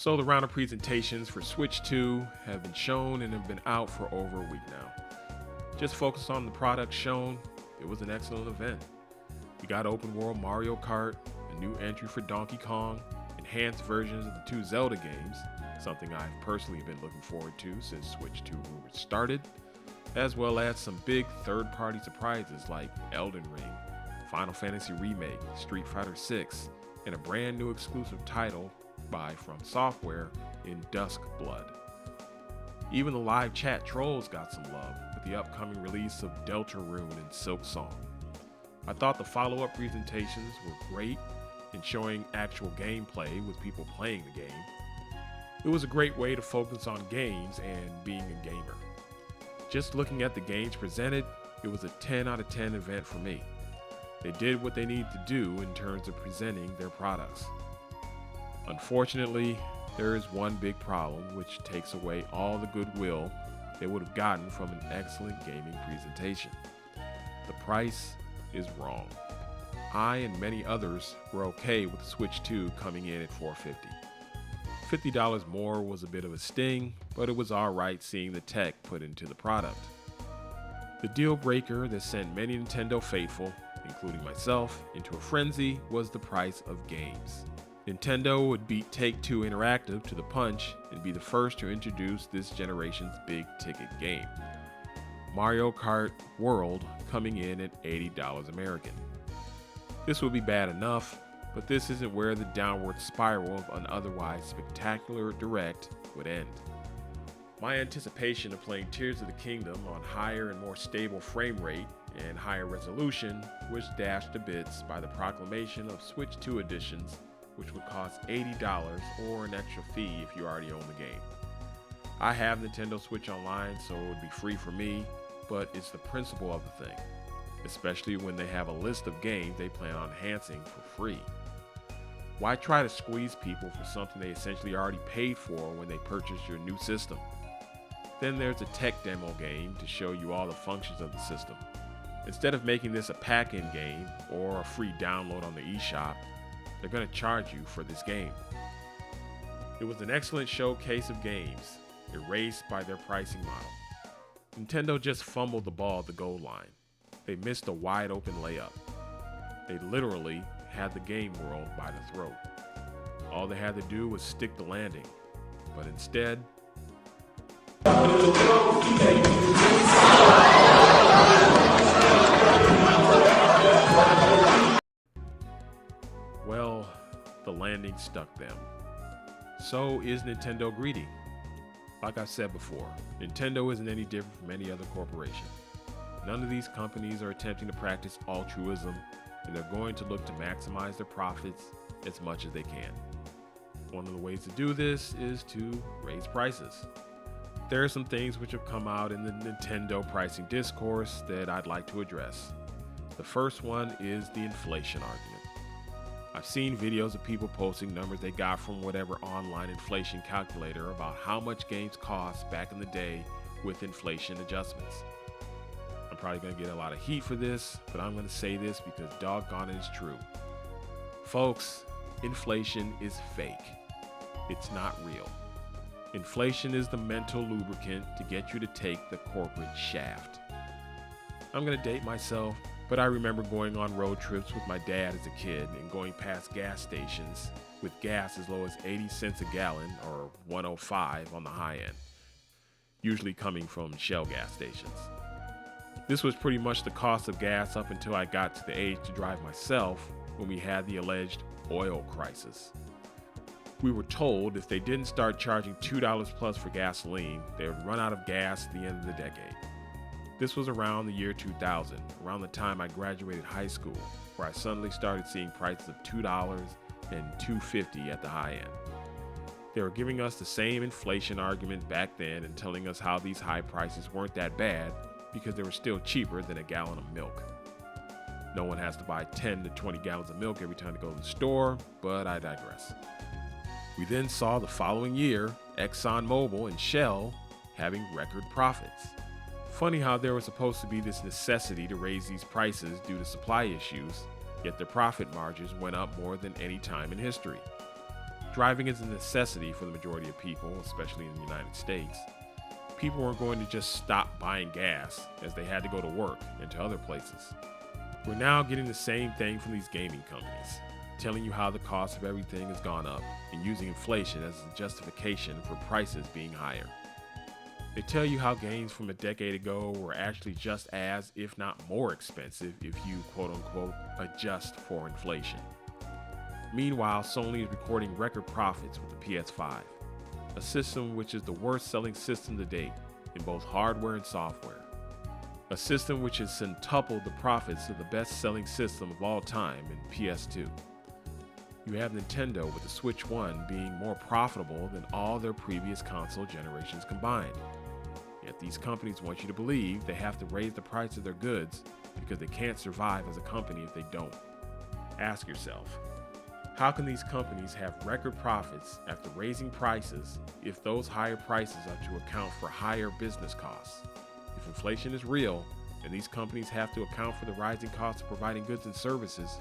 So the round of presentations for Switch 2 have been shown and have been out for over a week now. Just focus on the products shown, it was an excellent event. We got open world Mario Kart, a new entry for Donkey Kong, enhanced versions of the two Zelda games, something I've personally been looking forward to since Switch 2 rumors started, as well as some big third-party surprises like Elden Ring, Final Fantasy Remake, Street Fighter 6, and a brand new exclusive title by From Software in Dusk Blood. Even the live chat trolls got some love with the upcoming release of Deltarune and Silk Song. I thought the follow-up presentations were great in showing actual gameplay with people playing the game. It was a great way to focus on games and being a gamer. Just looking at the games presented, it was a 10 out of 10 event for me. They did what they needed to do in terms of presenting their products. Unfortunately, there is one big problem which takes away all the goodwill they would have gotten from an excellent gaming presentation. The price is wrong. I and many others were okay with the Switch 2 coming in at $450. $50 more was a bit of a sting, but it was alright seeing the tech put into the product. The deal breaker that sent many Nintendo faithful, including myself, into a frenzy was the price of games. Nintendo would beat Take-Two Interactive to the punch and be the first to introduce this generation's big-ticket game. Mario Kart World coming in at $80 American. This would be bad enough, but this isn't where the downward spiral of an otherwise spectacular Direct would end. My anticipation of playing Tears of the Kingdom on higher and more stable frame rate and higher resolution was dashed to bits by the proclamation of Switch 2 editions, which would cost $80 or an extra fee if you already own the game. I have Nintendo Switch Online, so it would be free for me, but it's the principle of the thing, especially when they have a list of games they plan on enhancing for free. Why try to squeeze people for something they essentially already paid for when they purchase your new system? Then there's a tech demo game to show you all the functions of the system. Instead of making this a pack-in game or a free download on the eShop, they're going to charge you for this game. It was an excellent showcase of games, erased by their pricing model. Nintendo just fumbled the ball at the goal line. They missed a wide open layup. They literally had the game world by the throat. All they had to do was stick the landing, but instead, well, the landing stuck them. So is Nintendo greedy? Like I said before, Nintendo isn't any different from any other corporation. None of these companies are attempting to practice altruism, and they're going to look to maximize their profits as much as they can. One of the ways to do this is to raise prices. There are some things which have come out in the Nintendo pricing discourse that I'd like to address. The first one is the inflation argument. I've seen videos of people posting numbers they got from whatever online inflation calculator about how much games cost back in the day with inflation adjustments. I'm probably going to get a lot of heat for this, but I'm going to say this because doggone it is true. Folks, inflation is fake. It's not real. Inflation is the mental lubricant to get you to take the corporate shaft. I'm going to date myself, but I remember going on road trips with my dad as a kid and going past gas stations with gas as low as 80 cents a gallon or 105 on the high end, usually coming from Shell gas stations. This was pretty much the cost of gas up until I got to the age to drive myself when we had the alleged oil crisis. We were told if they didn't start charging $2 plus for gasoline, they would run out of gas at the end of the decade. This was around the year 2000, around the time I graduated high school, where I suddenly started seeing prices of $2 and $2.50 at the high end. They were giving us the same inflation argument back then and telling us how these high prices weren't that bad because they were still cheaper than a gallon of milk. No one has to buy 10 to 20 gallons of milk every time they go to the store, but I digress. We then saw the following year ExxonMobil and Shell having record profits. Funny how there was supposed to be this necessity to raise these prices due to supply issues, yet their profit margins went up more than any time in history. Driving is a necessity for the majority of people, especially in the United States. People weren't going to just stop buying gas as they had to go to work and to other places. We're now getting the same thing from these gaming companies, telling you how the cost of everything has gone up and using inflation as a justification for prices being higher. They tell you how games from a decade ago were actually just as, if not more expensive if you quote unquote adjust for inflation. Meanwhile, Sony is recording record profits with the PS5, a system which is the worst selling system to date in both hardware and software. A system which has centupled the profits of the best selling system of all time in PS2. You have Nintendo with the Switch 1 being more profitable than all their previous console generations combined. Yet these companies want you to believe they have to raise the price of their goods because they can't survive as a company if they don't. Ask yourself, how can these companies have record profits after raising prices if those higher prices are to account for higher business costs? If inflation is real and these companies have to account for the rising costs of providing goods and services,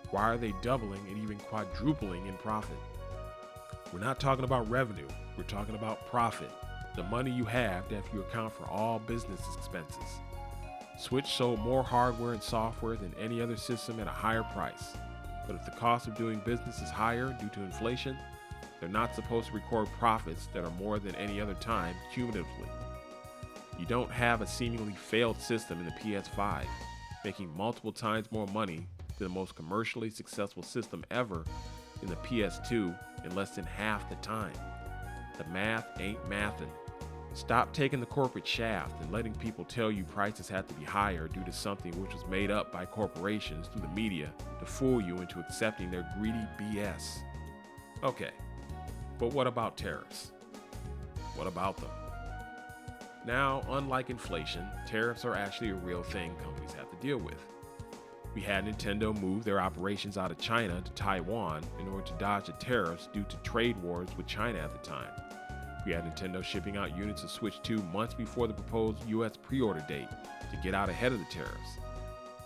why are they doubling and even quadrupling in profit? We're not talking about revenue, we're talking about profit, the money you have after you account for all business expenses. Switch sold more hardware and software than any other system at a higher price. But if the cost of doing business is higher due to inflation, they're not supposed to record profits that are more than any other time cumulatively. You don't have a seemingly failed system in the PS5, making multiple times more money than the most commercially successful system ever in the PS2 in less than half the time. The math ain't mathin'. Stop taking the corporate shaft and letting people tell you prices have to be higher due to something which was made up by corporations through the media to fool you into accepting their greedy BS. Okay, but what about tariffs? What about them? Now, unlike inflation, tariffs are actually a real thing companies have to deal with. We had Nintendo move their operations out of China to Taiwan in order to dodge the tariffs due to trade wars with China at the time. We had Nintendo shipping out units of Switch 2 months before the proposed US pre-order date to get out ahead of the tariffs.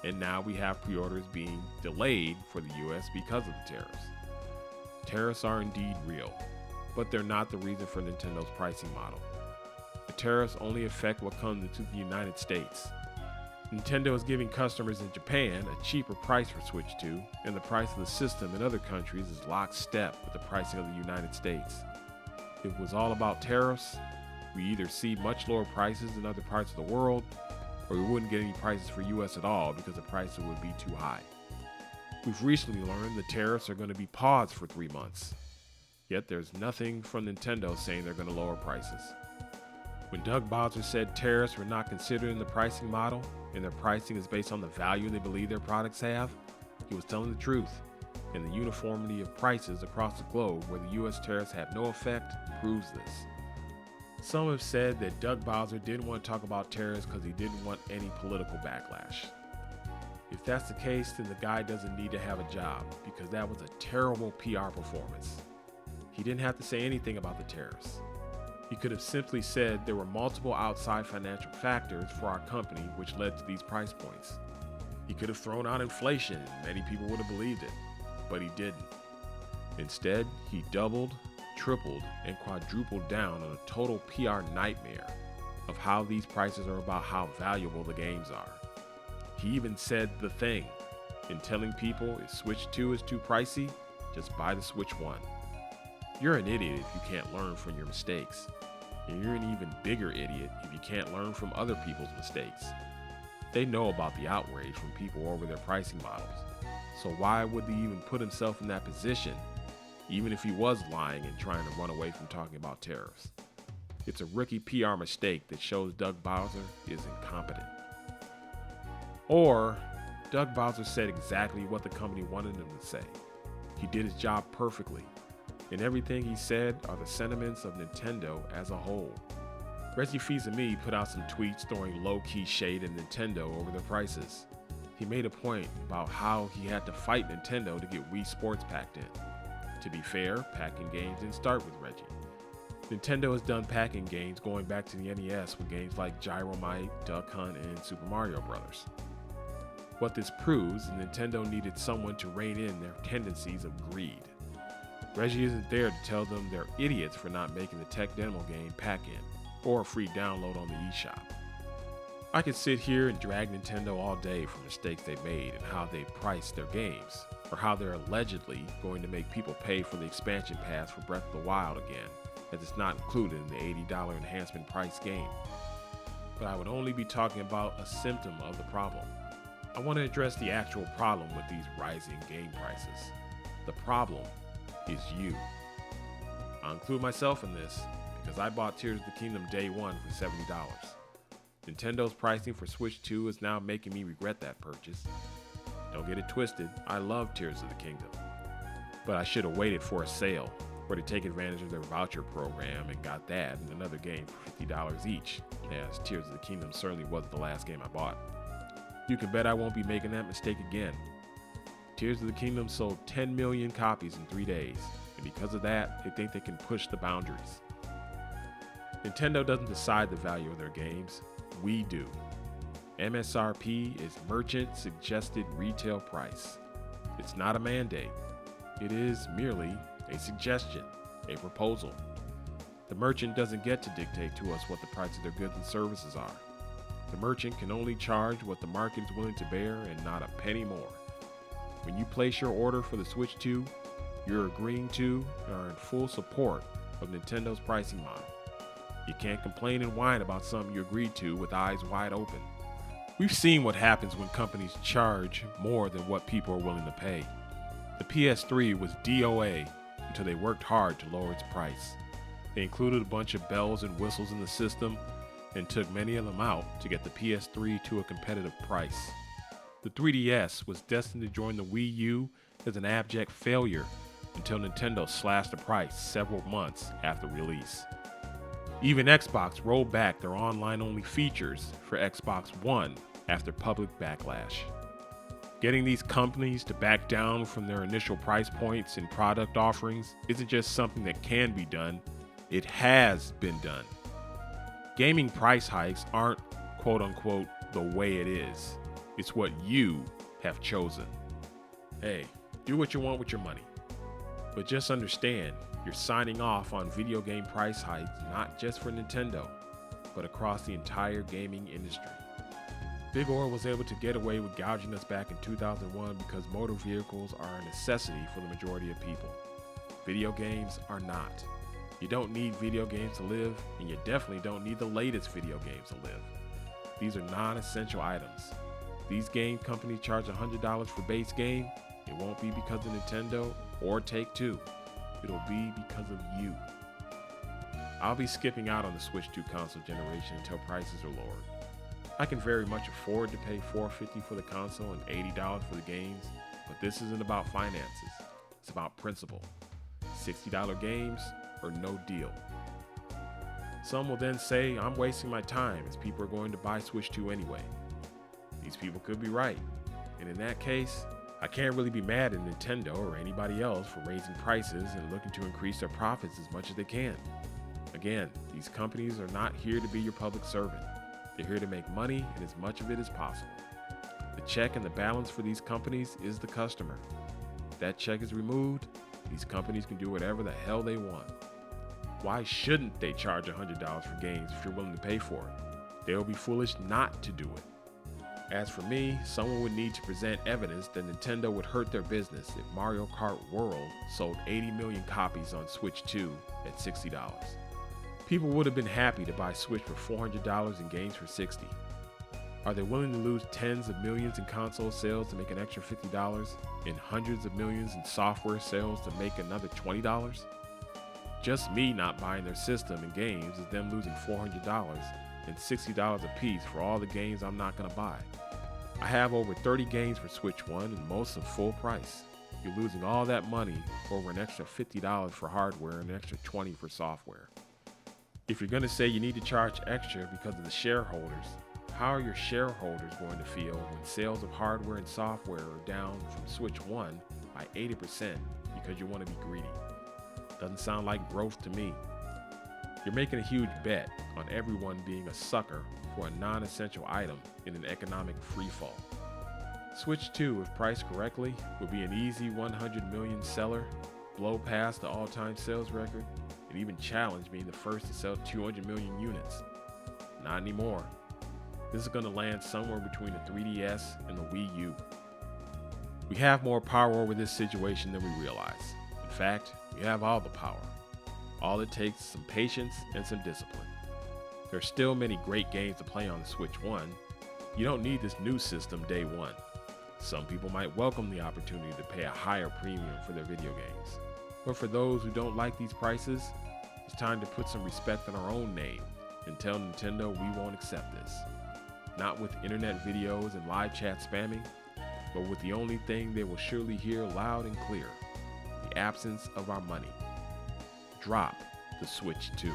And now we have pre-orders being delayed for the US because of the tariffs. Tariffs are indeed real, but they're not the reason for Nintendo's pricing model. The tariffs only affect what comes into the United States. Nintendo is giving customers in Japan a cheaper price for Switch 2, and the price of the system in other countries is lockstep with the pricing of the United States. If it was all about tariffs, we either see much lower prices in other parts of the world, or we wouldn't get any prices for US at all because the prices would be too high. We've recently learned the tariffs are going to be paused for 3 months. Yet there's nothing from Nintendo saying they're going to lower prices. When Doug Bowser said tariffs were not considered in the pricing model, and their pricing is based on the value they believe their products have, he was telling the truth. And the uniformity of prices across the globe where the US tariffs have no effect proves this. Some have said that Doug Bowser didn't want to talk about tariffs because he didn't want any political backlash. If that's the case, then the guy doesn't need to have a job because that was a terrible PR performance. He didn't have to say anything about the tariffs. He could have simply said there were multiple outside financial factors for our company which led to these price points. He could have thrown out inflation and many people would have believed it. But he didn't. Instead, he doubled, tripled, and quadrupled down on a total PR nightmare of how these prices are about how valuable the games are. He even said the thing in telling people if Switch 2 is too pricey, just buy the Switch 1. You're an idiot if you can't learn from your mistakes. And you're an even bigger idiot if you can't learn from other people's mistakes. They know about the outrage from people over their pricing models. So why would he even put himself in that position, even if he was lying and trying to run away from talking about tariffs? It's a rookie PR mistake that shows Doug Bowser is incompetent. Or, Doug Bowser said exactly what the company wanted him to say. He did his job perfectly, and everything he said are the sentiments of Nintendo as a whole. Reggie Fils-Aimé put out some tweets throwing low-key shade at Nintendo over their prices. He made a point about how he had to fight Nintendo to get Wii Sports packed in. To be fair, packing games didn't start with Reggie. Nintendo has done packing games going back to the NES with games like Gyromite, Duck Hunt, and Super Mario Bros. What this proves is Nintendo needed someone to rein in their tendencies of greed. Reggie isn't there to tell them they're idiots for not making the tech demo game pack-in or a free download on the eShop. I could sit here and drag Nintendo all day for mistakes they made and how they priced their games, or how they're allegedly going to make people pay for the expansion pass for Breath of the Wild again, as it's not included in the $80 enhancement price game. But I would only be talking about a symptom of the problem. I want to address the actual problem with these rising game prices. The problem is you. I'll include myself in this because I bought Tears of the Kingdom day one for $70. Nintendo's pricing for Switch 2 is now making me regret that purchase. Don't get it twisted, I love Tears of the Kingdom. But I should have waited for a sale, or to take advantage of their voucher program and got that and another game for $50 each, as Tears of the Kingdom certainly wasn't the last game I bought. You can bet I won't be making that mistake again. Tears of the Kingdom sold 10 million copies in 3 days, and because of that, they think they can push the boundaries. Nintendo doesn't decide the value of their games, we do. MSRP is merchant suggested retail price. It's not a mandate. It is merely a suggestion, a proposal. The merchant doesn't get to dictate to us what the price of their goods and services are. The merchant can only charge what the market is willing to bear and not a penny more. When you place your order for the Switch 2, you're agreeing to and are in full support of Nintendo's pricing model. You can't complain and whine about something you agreed to with eyes wide open. We've seen what happens when companies charge more than what people are willing to pay. The PS3 was DOA until they worked hard to lower its price. They included a bunch of bells and whistles in the system and took many of them out to get the PS3 to a competitive price. The 3DS was destined to join the Wii U as an abject failure until Nintendo slashed the price several months after release. Even Xbox rolled back their online-only features for Xbox One after public backlash. Getting these companies to back down from their initial price points and product offerings isn't just something that can be done, it has been done. Gaming price hikes aren't quote-unquote the way it is. It's what you have chosen. Hey, do what you want with your money. But just understand, you're signing off on video game price hikes not just for Nintendo, but across the entire gaming industry. Big Oil was able to get away with gouging us back in 2001 because motor vehicles are a necessity for the majority of people. Video games are not. You don't need video games to live, and you definitely don't need the latest video games to live. These are non-essential items. These game companies charge $100 for base game. It won't be because of Nintendo or Take-Two. It'll be because of you. I'll be skipping out on the Switch 2 console generation until prices are lowered. I can very much afford to pay $450 for the console and $80 for the games, but this isn't about finances. It's about principle. $60 games or no deal. Some will then say I'm wasting my time as people are going to buy Switch 2 anyway. These people could be right, and in that case, I can't really be mad at Nintendo or anybody else for raising prices and looking to increase their profits as much as they can. Again, these companies are not here to be your public servant. They're here to make money and as much of it as possible. The check and the balance for these companies is the customer. If that check is removed, these companies can do whatever the hell they want. Why shouldn't they charge $100 for games if you're willing to pay for it? They will be foolish not to do it. As for me, someone would need to present evidence that Nintendo would hurt their business if Mario Kart World sold 80 million copies on Switch 2 at $60. People would have been happy to buy Switch for $400 and games for $60. Are they willing to lose tens of millions in console sales to make an extra $50 and hundreds of millions in software sales to make another $20? Just me not buying their system and games is them losing $400 and $60 a piece for all the games I'm not going to buy. I have over 30 games for Switch 1 and most of full price. You're losing all that money for over an extra $50 for hardware and an extra $20 for software. If you're going to say you need to charge extra because of the shareholders, how are your shareholders going to feel when sales of hardware and software are down from Switch 1 by 80% because you want to be greedy? Doesn't sound like growth to me. You're making a huge bet on everyone being a sucker for a non-essential item in an economic freefall. Switch 2, if priced correctly, would be an easy 100 million seller, blow past the all-time sales record and even challenge being the first to sell 200 million units. Not anymore. This is going to land somewhere between the 3DS and the Wii U. We have more power over this situation than we realize. In fact, we have all the power. All it takes is some patience and some discipline. There are still many great games to play on the Switch 1. You don't need this new system day one. Some people might welcome the opportunity to pay a higher premium for their video games. But for those who don't like these prices, it's time to put some respect on our own name and tell Nintendo we won't accept this. Not with internet videos and live chat spamming, but with the only thing they will surely hear loud and clear, the absence of our money. Drop the Switch 2.